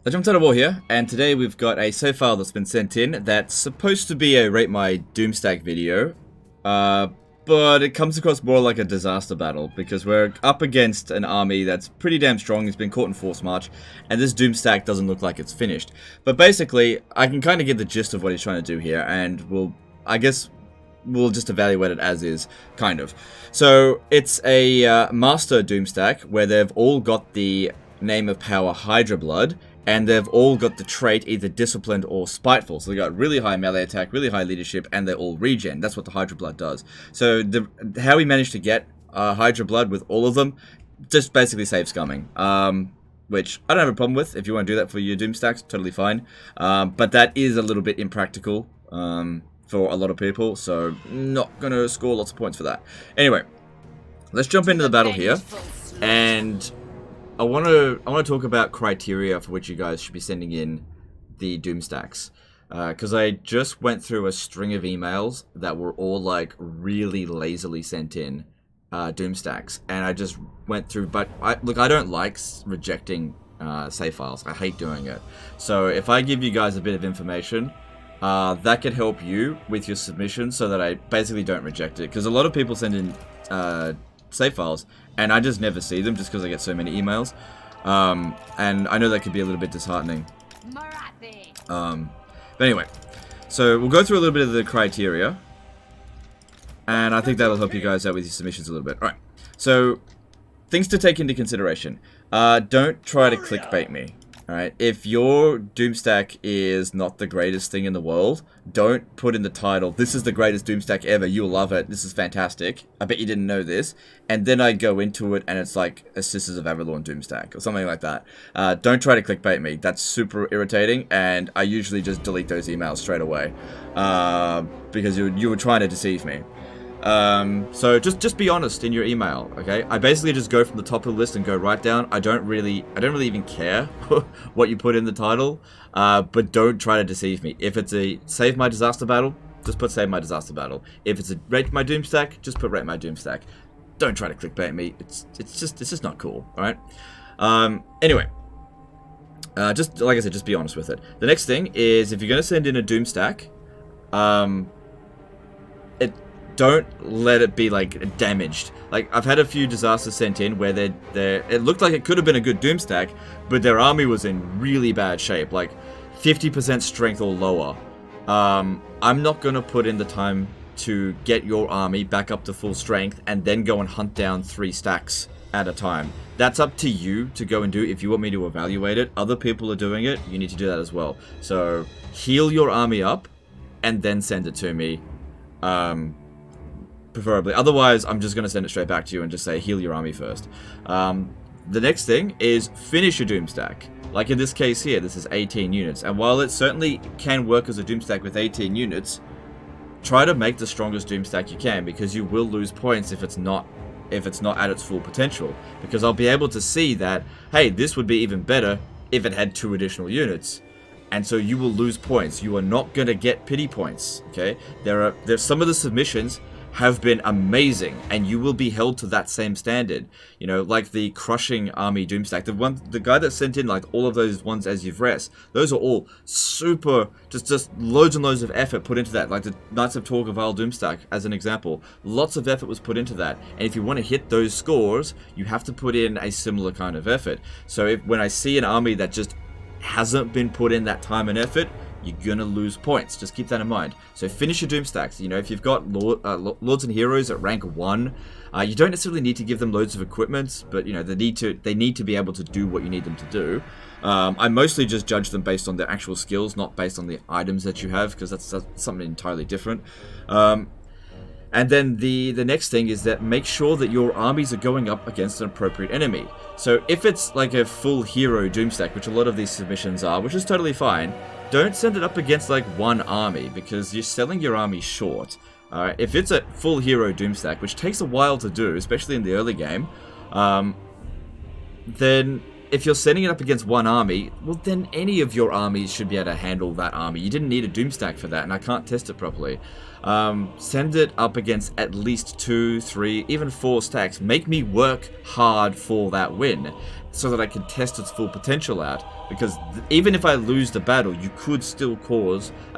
Legend of War here, and today we've got a save file that's been sent in that's supposed to be a Rate My Doomstack video, but it comes across more like a disaster battle, because we're up against an army that's pretty damn strong. It's been caught in force march, and this Doomstack doesn't look like it's finished. But basically, I can kind of get the gist of what he's trying to do here, and I guess we'll just evaluate it as is, kind of. So, it's a master Doomstack, where they've all got the name of power Hydrablood, and they've all got the trait either disciplined or spiteful. So they got really high melee attack, really high leadership, and they're all regen. That's what the Hydrablood does. So how we managed to get Hydrablood with all of them, just basically save scumming. Which I don't have a problem with. If you want to do that for your Doomstacks, totally fine. But that is a little bit impractical for a lot of people, so not going to score lots of points for that. Anyway, let's jump into the battle here, and I want to talk about criteria for which you guys should be sending in the Doomstacks, because I just went through a string of emails that were all like really lazily sent in Doomstacks, and I just went through. But I don't like rejecting save files. I hate doing it. So if I give you guys a bit of information, that could help you with your submission, so that I basically don't reject it. Because a lot of people send in save files, and I just never see them just because I get so many emails. And I know that could be a little bit disheartening. But anyway, so we'll go through a little bit of the criteria, and I think that'll help you guys out with your submissions a little bit. Alright, so things to take into consideration. Don't try to clickbait me. Alright, if your Doomstack is not the greatest thing in the world, don't put in the title, "This is the greatest Doomstack ever, you'll love it, this is fantastic, I bet you didn't know this," and then I go into it and it's like a Sisters of Avalon Doomstack, or something like that. Don't try to clickbait me, that's super irritating, and I usually just delete those emails straight away, because you were trying to deceive me. So just be honest in your email, okay? I basically just go from the top of the list and go right down. I don't really even care what you put in the title, but don't try to deceive me. If it's a Save My Disaster Battle, just put Save My Disaster Battle. If it's a Rate My Doomstack, just put Rate My Doomstack. Don't try to clickbait me. It's just not cool, alright? Anyway. Just like I said, just be honest with it. The next thing is, if you're going to send in a Doomstack, don't let it be like damaged. Like, I've had a few disasters sent in where it looked like it could have been a good Doomstack, but their army was in really bad shape, like 50% strength or lower. I'm not gonna put in the time to get your army back up to full strength and then go and hunt down 3 stacks at a time. That's up to you to go and do. If you want me to evaluate it, other people are doing it, you need to do that as well. So heal your army up and then send it to me. Preferably. Otherwise, I'm just going to send it straight back to you and just say, heal your army first. The next thing is finish your Doomstack. Like in this case here, this is 18 units. And while it certainly can work as a Doomstack with 18 units, try to make the strongest Doomstack you can, because you will lose points if it's not at its full potential. Because I'll be able to see that, hey, this would be even better if it had 2 additional units. And so you will lose points. You are not going to get pity points, okay? There's some of the submissions have been amazing, and you will be held to that same standard. You know, like the Crushing Army Doomstack. The guy that sent in like all of those ones as you've rest, those are all super, just loads and loads of effort put into that. Like the Knights of Torqueville Doomstack, as an example. Lots of effort was put into that. And if you want to hit those scores, you have to put in a similar kind of effort. So when I see an army that just hasn't been put in that time and effort, you're gonna lose points. Just keep that in mind. So finish your Doomstacks. You know, if you've got Lords and Heroes at rank 1, you don't necessarily need to give them loads of equipment, but you know, they need to be able to do what you need them to do. I mostly just judge them based on their actual skills, not based on the items that you have, because that's something entirely different. And then the next thing is that make sure that your armies are going up against an appropriate enemy. So if it's like a full hero Doomstack, which a lot of these submissions are, which is totally fine, don't send it up against like one army, because you're selling your army short. If it's a full hero Doomstack, which takes a while to do, especially in the early game, then if you're sending it up against one army, well then any of your armies should be able to handle that army. You didn't need a Doomstack for that, and I can't test it properly. Send it up against at least 2, 3, even 4 stacks. Make me work hard for that win. so that I can test its full potential out. Because even if I lose the battle, you could still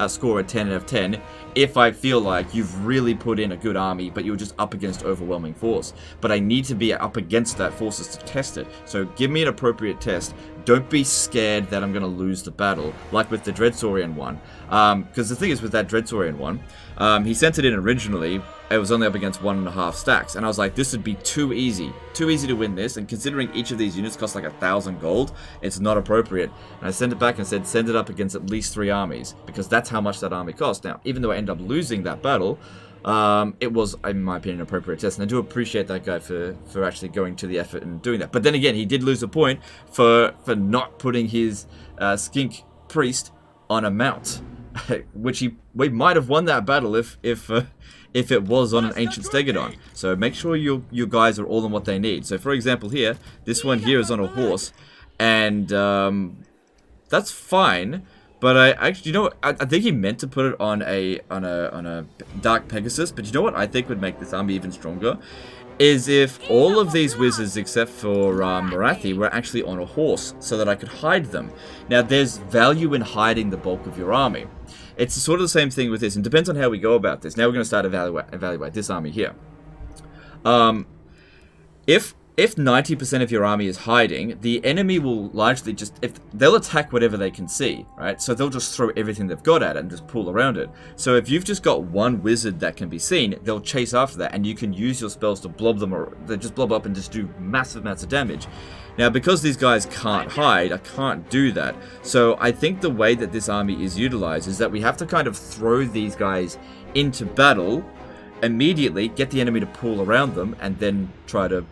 score a 10 out of 10 if I feel like you've really put in a good army, but you're just up against overwhelming force. But I need to be up against that forces to test it. So give me an appropriate test. Don't be scared that I'm going to lose the battle, like with the Dreadsaurian one. Because the thing is, with that Dreadsaurian one, he sent it in originally. It was only up against 1.5 stacks, and I was like, this would be too easy to win this, and considering each of these units costs like 1,000 gold, it's not appropriate. And I sent it back and said, send it up against at least 3 armies, because that's how much that army cost. Now, even though I ended up losing that battle, it was, in my opinion, an appropriate test, and I do appreciate that guy for actually going to the effort and doing that. But then again, he did lose a point for not putting his skink priest on a mount, which we might have won that battle if it was on an ancient stegodon. So make sure you guys are all on what they need. So for example here, this one here is on a horse, and that's fine. But I actually, you know what? I think he meant to put it on a Dark Pegasus. But you know what I think would make this army even stronger? Is if all of these wizards, except for Marathi, were actually on a horse, so that I could hide them. Now, there's value in hiding the bulk of your army. It's sort of the same thing with this, and depends on how we go about this. Now we're going to start evaluate this army here. If 90% of your army is hiding, the enemy will largely they'll attack whatever they can see, right? So they'll just throw everything they've got at it and just pull around it. So if you've just got one wizard that can be seen, they'll chase after that, and you can use your spells to blob them, or they just blob up and just do massive amounts of damage. Now, because these guys can't hide, I can't do that. So I think the way that this army is utilized is that we have to kind of throw these guys into battle immediately, get the enemy to pull around them, and then try to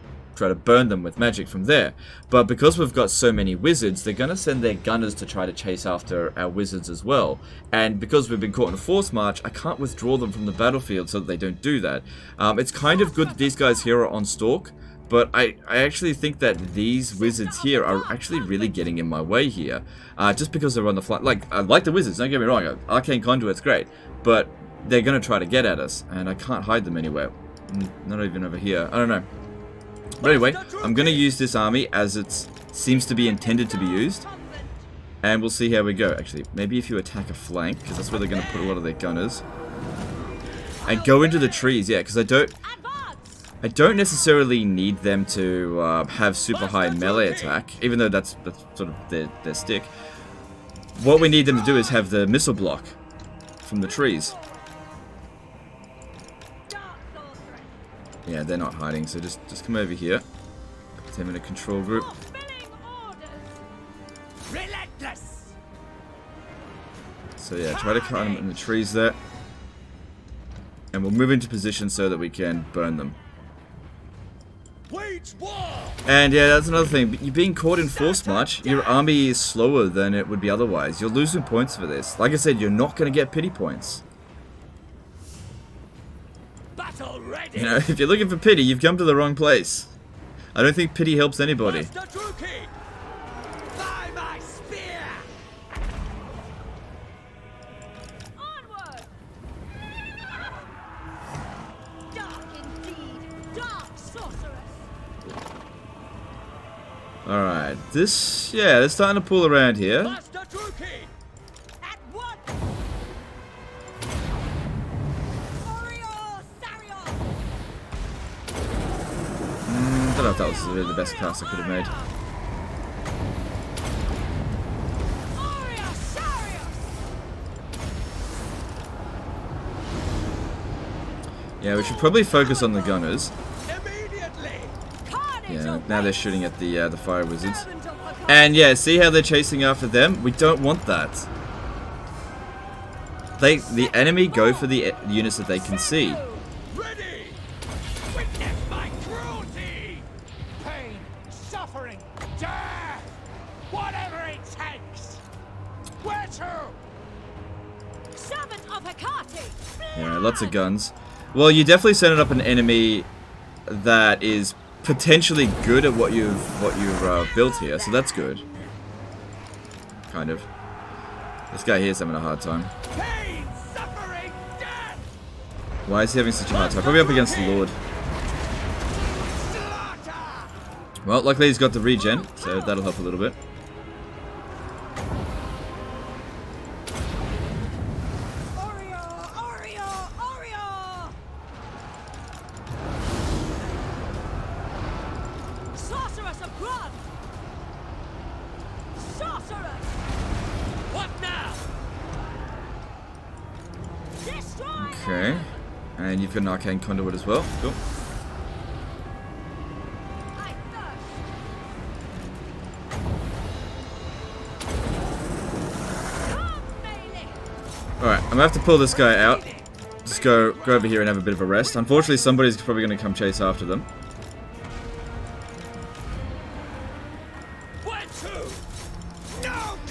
burn them with magic from there. But because we've got so many wizards, they're going to send their gunners to try to chase after our wizards as well. And because we've been caught in a force march, I can't withdraw them from the battlefield so that they don't do that. It's kind of good that these guys here are on stalk, but I actually think that these wizards here are actually really getting in my way here. Just because they're on the fly. Like, I like the wizards, don't get me wrong. Arcane Conduit's great, but they're going to try to get at us, and I can't hide them anywhere. Not even over here. I don't know. But anyway, I'm going to use this army as it seems to be intended to be used. And we'll see how we go. Actually, maybe if you attack a flank, because that's where they're going to put a lot of their gunners. And go into the trees, yeah, because I don't necessarily need them to have super high melee attack, even though that's sort of their stick. What we need them to do is have the missile block from the trees. Yeah, they're not hiding, so just come over here. Put them in a control group. So yeah, try to cut them in the trees there. And we'll move into position so that we can burn them. And yeah, that's another thing. You're being caught in force march. Your army is slower than it would be otherwise. You're losing points for this. Like I said, you're not going to get pity points. You know, if you're looking for pity, you've come to the wrong place. I don't think pity helps anybody. Alright, yeah, they're starting to pull around here. I don't know if that was really the best cast I could have made. Yeah, we should probably focus on the gunners. Yeah, now they're shooting at the fire wizards. And yeah, see how they're chasing after them? We don't want that. The enemy go for the units that they can see. Yeah, lots of guns. Well, you definitely set up an enemy that is potentially good at what you've built here, so that's good. Kind of. This guy here's having a hard time. Why is he having such a hard time? Probably up against the Lord. Well, luckily he's got the regen, so that'll help a little bit. Okay, and you've got an arcane conduit as well. Cool. Alright, I'm gonna have to pull this guy out. Just go over here and have a bit of a rest. Unfortunately, somebody's probably gonna come chase after them.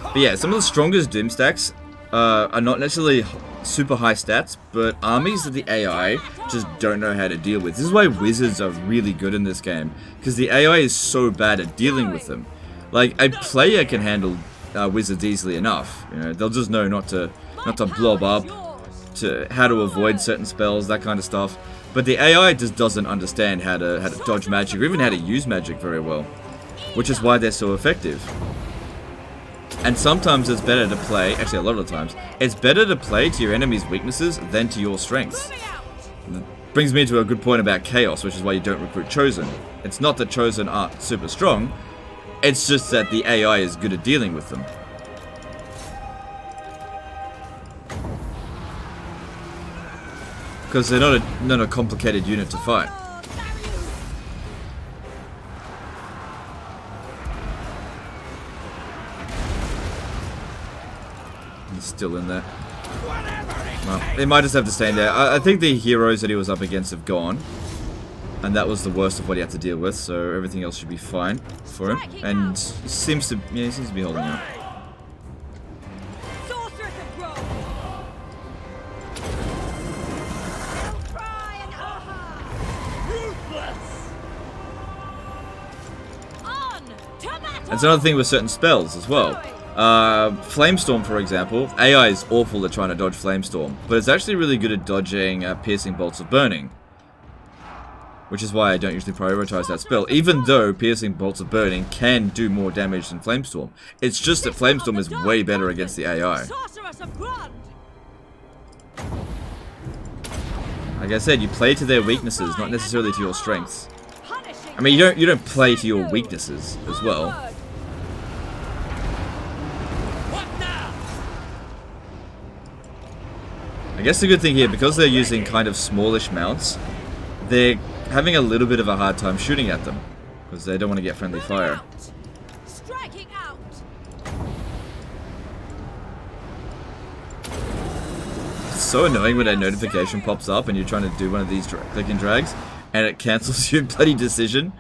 But yeah, some of the strongest Doomstacks are not necessarily super high stats, but armies that the AI just don't know how to deal with. This is why wizards are really good in this game, because the AI is so bad at dealing with them. Like, a player can handle wizards easily enough. You know, they'll just know not to blob up, how to avoid certain spells, that kind of stuff. But the AI just doesn't understand how to dodge magic, or even how to use magic very well, which is why they're so effective. And sometimes it's better to play, actually a lot of the times, it's better to play to your enemy's weaknesses than to your strengths. That brings me to a good point about Chaos, which is why you don't recruit Chosen. It's not that Chosen aren't super strong, it's just that the AI is good at dealing with them. Because they're not a complicated unit to fight. He's still in there. Well, they might just have to stay in there. I think the heroes that he was up against have gone. And that was the worst of what he had to deal with, so everything else should be fine for him. And he seems to be holding out. That's another thing with certain spells as well. Flamestorm, for example, AI is awful at trying to dodge Flamestorm, but it's actually really good at dodging piercing bolts of burning. Which is why I don't usually prioritize that spell, even though piercing bolts of burning can do more damage than Flamestorm. It's just that Flamestorm is way better against the AI. Like I said, you play to their weaknesses, not necessarily to your strengths. I mean, you don't play to your weaknesses as well. I guess the good thing here, because they're using kind of smallish mounts, they're having a little bit of a hard time shooting at them, because they don't want to get friendly fire. It's so annoying when a notification pops up and you're trying to do one of these click and drags, and it cancels your bloody decision.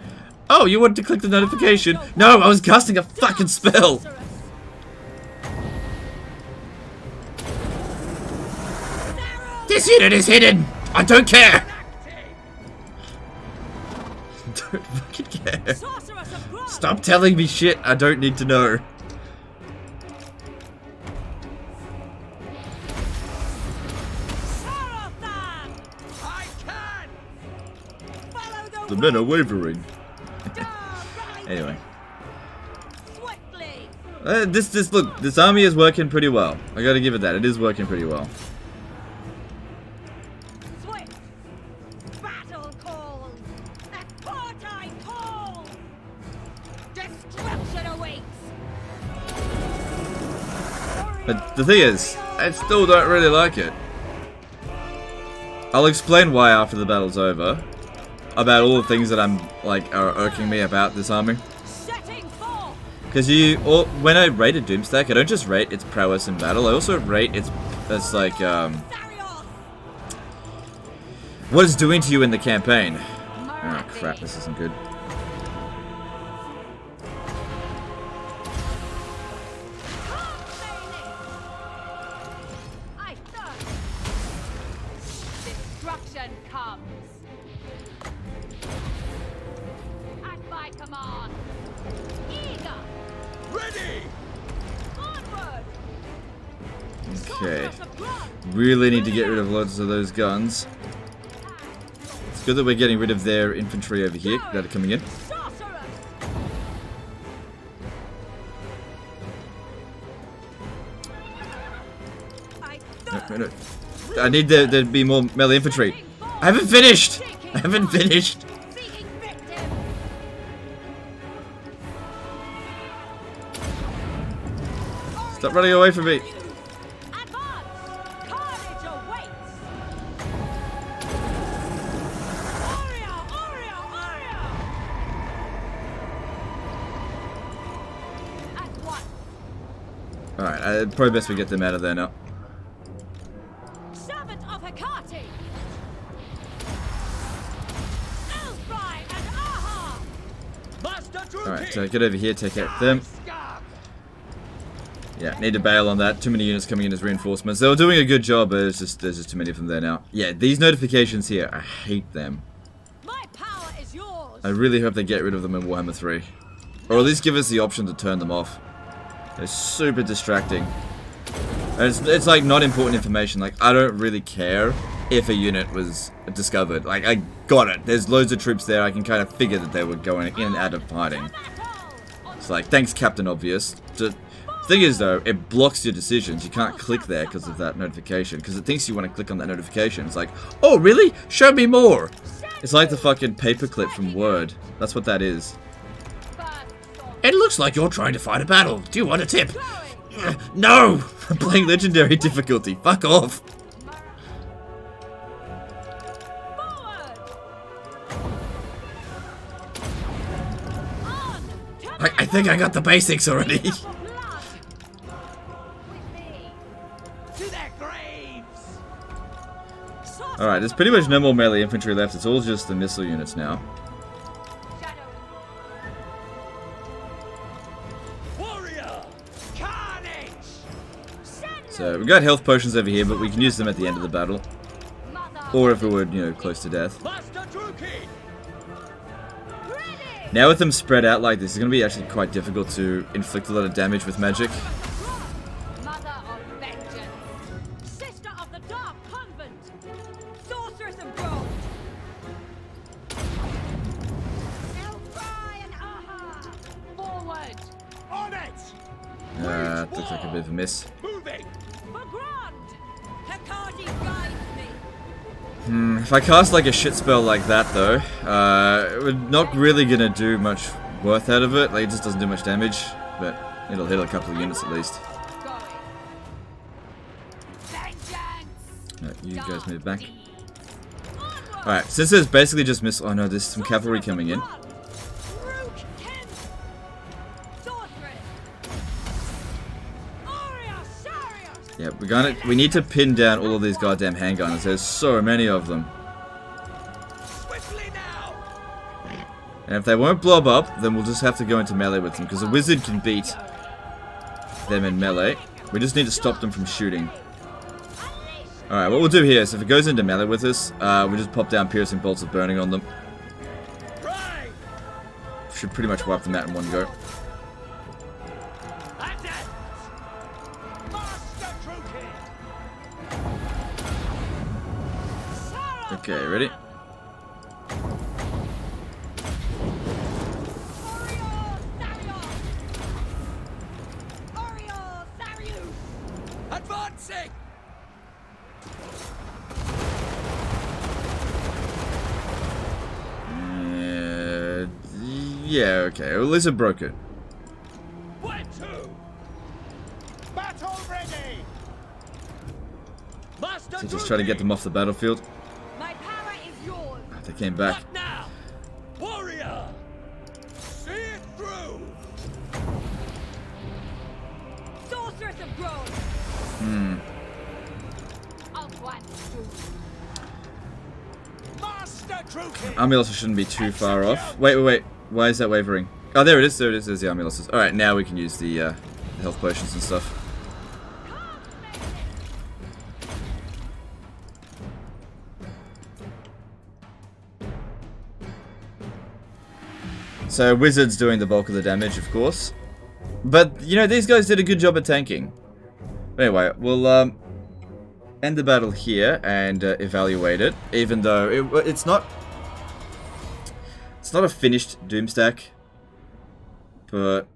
Oh, you wanted to click the notification? No, I was casting a fucking spell! This unit is hidden! I don't care! Don't fucking care. Stop telling me shit I don't need to know. The men are wavering. Anyway. Look, this army is working pretty well. I gotta give it that. It is working pretty well. But the thing is, I still don't really like it. I'll explain why after the battle's over. About all the things that are irking me about this army. Because when I rate a Doomstack, I don't just rate its prowess in battle, I also rate its what it's doing to you in the campaign. Oh crap, this isn't good. Okay, really need to get rid of lots of those guns. It's good that we're getting rid of their infantry over here that are coming in. No. I need there to be more melee infantry. I haven't finished! I haven't finished! Stop running away from me! Alright, probably best we get them out of there now. Alright, so get over here, take out them. Yeah, need to bail on that. Too many units coming in as reinforcements. They were doing a good job, but there's just too many of them there now. Yeah, these notifications here, I hate them. I really hope they get rid of them in Warhammer 3. Or at least give us the option to turn them off. They're super distracting. And it's like not important information. Like, I don't really care if a unit was discovered. Like, I got it. There's loads of troops there. I can kind of figure that they were going in and out of fighting. It's like, thanks, Captain Obvious. The thing is, though, it blocks your decisions. You can't click there because of that notification. Because it thinks you want to click on that notification. It's like, oh, really? Show me more. It's like the fucking paperclip from Word. That's what that is. It looks like you're trying to fight a battle. Do you want a tip? No! I'm playing Legendary difficulty. Fuck off. I think I got the basics already. Alright, there's pretty much no more melee infantry left. It's all just the missile units now. So, we got health potions over here, but we can use them at the end of the battle. Or if we were, you know, close to death. Now with them spread out like this, it's going to be actually quite difficult to inflict a lot of damage with magic. Looks like a bit of a miss. If I cast like a shit spell like that though, we're not really gonna do much worth out of it. Like, it just doesn't do much damage, but it'll hit a couple of units at least. Right, you guys move back. Alright, since there's basically just oh no, there's some cavalry coming in. Yeah, we need to pin down all of these goddamn handgunners. There's so many of them. And if they won't blob up, then we'll just have to go into melee with them, because a wizard can beat them in melee. We just need to stop them from shooting. Alright, what we'll do here is if it goes into melee with us, we just pop down piercing bolts of burning on them. Should pretty much wipe them out in one go. Okay, ready? Advancing! Yeah, okay. Well, at least it broke it. Where to? Battle ready! So just try to get them off the battlefield. My power is yours. They came back. What now? Warrior! See it through! Sorceress of growth! Master Druid! Army losses shouldn't be too far off. Wait. Why is that wavering? Oh, there it is. There's the army losses. Alright, now we can use the health potions and stuff. So, Wizard's doing the bulk of the damage, of course. But, you know, these guys did a good job at tanking. Anyway, we'll end the battle here and evaluate it, even though it's not a finished Doomstack, but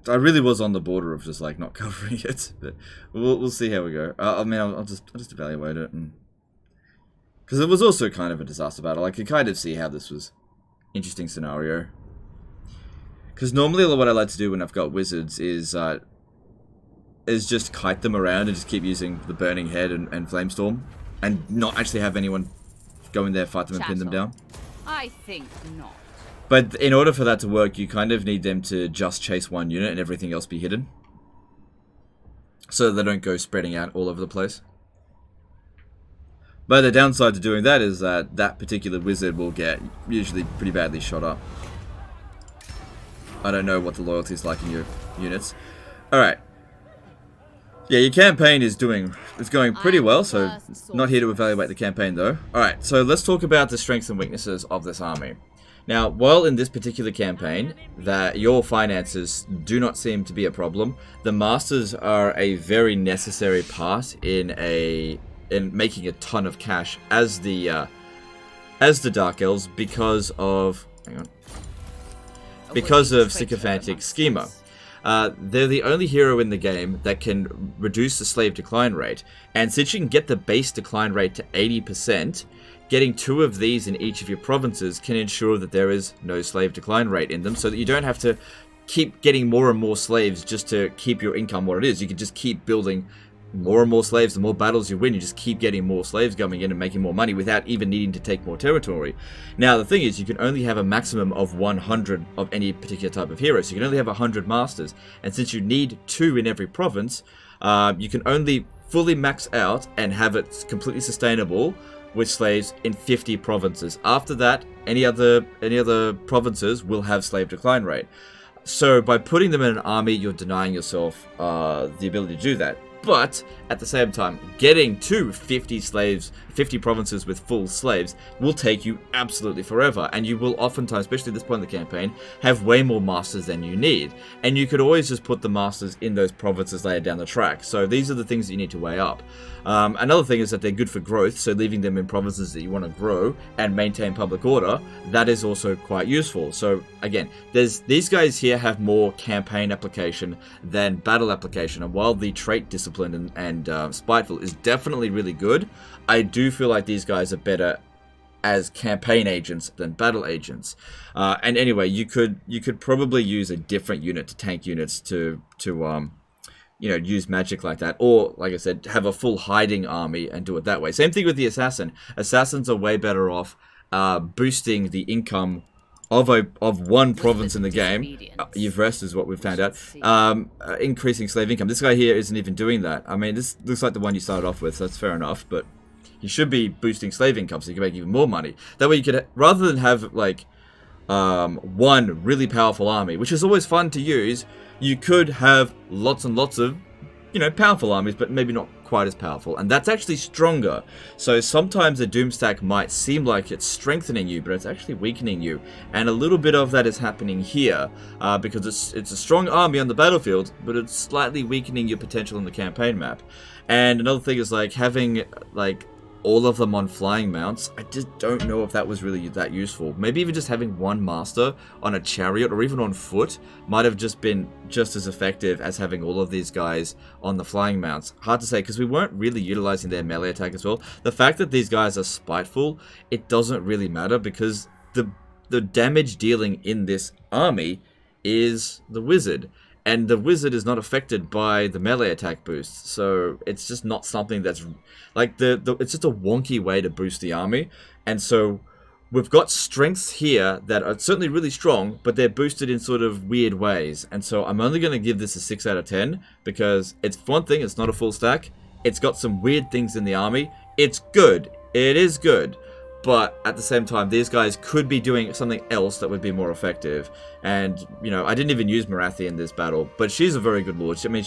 I really was on the border of just like not covering it, but we'll see how we go. I mean, I'll just evaluate it, and because it was also kind of a disaster battle. I could kind of see how this was interesting scenario. Because normally what I like to do when I've got wizards is just kite them around and just keep using the burning head and flamestorm, and not actually have anyone go in there, fight them, and pin them down. I think not. But in order for that to work, you kind of need them to just chase one unit and everything else be hidden. So they don't go spreading out all over the place. But the downside to doing that is that that particular wizard will get usually pretty badly shot up. I don't know what the loyalty is like in your units. Alright. Yeah, your campaign is going pretty well, so not here to evaluate the campaign though. Alright, so let's talk about the strengths and weaknesses of this army. Now, while in this particular campaign, that your finances do not seem to be a problem, the masters are a very necessary part in making a ton of cash as the Dark Elves because of sycophantic schema. They're the only hero in the game that can reduce the slave decline rate, and since you can get the base decline rate to 80%, getting 2 of these in each of your provinces can ensure that there is no slave decline rate in them, so that you don't have to keep getting more and more slaves just to keep your income what it is. You can just keep building more and more slaves. The more battles you win, you just keep getting more slaves coming in and making more money without even needing to take more territory. Now, the thing is, you can only have a maximum of 100 of any particular type of hero, so you can only have 100 masters, and since you need 2 in every province, you can only fully max out and have it completely sustainable with slaves in 50 provinces. After that, any other provinces will have slave decline rate. So by putting them in an army, you're denying yourself the ability to do that. But at the same time, getting to 50 provinces with full slaves will take you absolutely forever, and you will oftentimes, especially at this point in the campaign, have way more masters than you need. And you could always just put the masters in those provinces later down the track. So these are the things that you need to weigh up. Another thing is that they're good for growth, so leaving them in provinces that you want to grow and maintain public order, that is also quite useful. So again, these guys here have more campaign application than battle application, and while the trait discipline and spiteful is definitely really good, I do feel like these guys are better as campaign agents than battle agents. And anyway, you could probably use a different unit to tank units to use magic like that, or like I said, have a full hiding army and do it that way. Same thing with the assassin. Assassins are way better off boosting the income of one province in the game. You've rest is what we've found out. Increasing slave income. This guy here isn't even doing that. I mean, this looks like the one you started off with, so that's fair enough, but he should be boosting slave income so you can make even more money. That way you could, rather than have like one really powerful army, which is always fun to use, you could have lots and lots of, powerful armies, but maybe not quite as powerful, and that's actually stronger. So sometimes a Doomstack might seem like it's strengthening you, but it's actually weakening you, and a little bit of that is happening here, because it's a strong army on the battlefield, but it's slightly weakening your potential in the campaign map. And another thing is like having like all of them on flying mounts. I just don't know if that was really that useful. Maybe even just having one master on a chariot or even on foot might have just been just as effective as having all of these guys on the flying mounts. Hard to say, because we weren't really utilizing their melee attack as well. The fact that these guys are spiteful, it doesn't really matter, because the damage dealing in this army is the wizard. And the wizard is not affected by the melee attack boost, so it's just not something that's like it's just a wonky way to boost the army. And so we've got strengths here that are certainly really strong, but they're boosted in sort of weird ways. And so I'm only going to give this a 6 out of 10 because it's one thing, it's not a full stack. It's got some weird things in the army. It's good. It is good. But at the same time, these guys could be doing something else that would be more effective. And, I didn't even use Marathi in this battle, but she's a very good lord. I mean,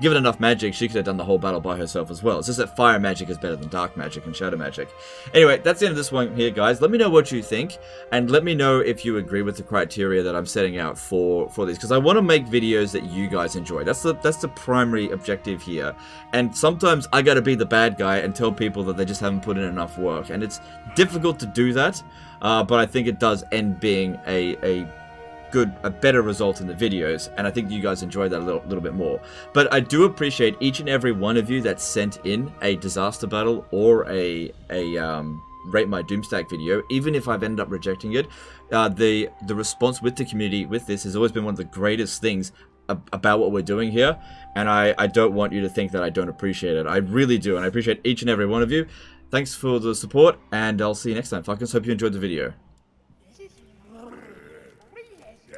given enough magic, she could have done the whole battle by herself as well. It's just that fire magic is better than dark magic and shadow magic. Anyway, that's the end of this one here, guys. Let me know what you think, and let me know if you agree with the criteria that I'm setting out for these, because I want to make videos that you guys enjoy. That's the primary objective here. And sometimes I gotta be the bad guy and tell people that they just haven't put in enough work, and it's difficult to do that, but I think it does end being a a better result in the videos, and I think you guys enjoy that a little bit more. But I do appreciate each and every one of you that sent in a disaster battle or a rate my Doomstack video, even if I've ended up rejecting it. The response with the community with this has always been one of the greatest things about what we're doing here, and I don't want you to think that I don't appreciate it. I really do, and I appreciate each and every one of you. Thanks for the support, and I'll see you next time. Fuckers, hope you enjoyed the video.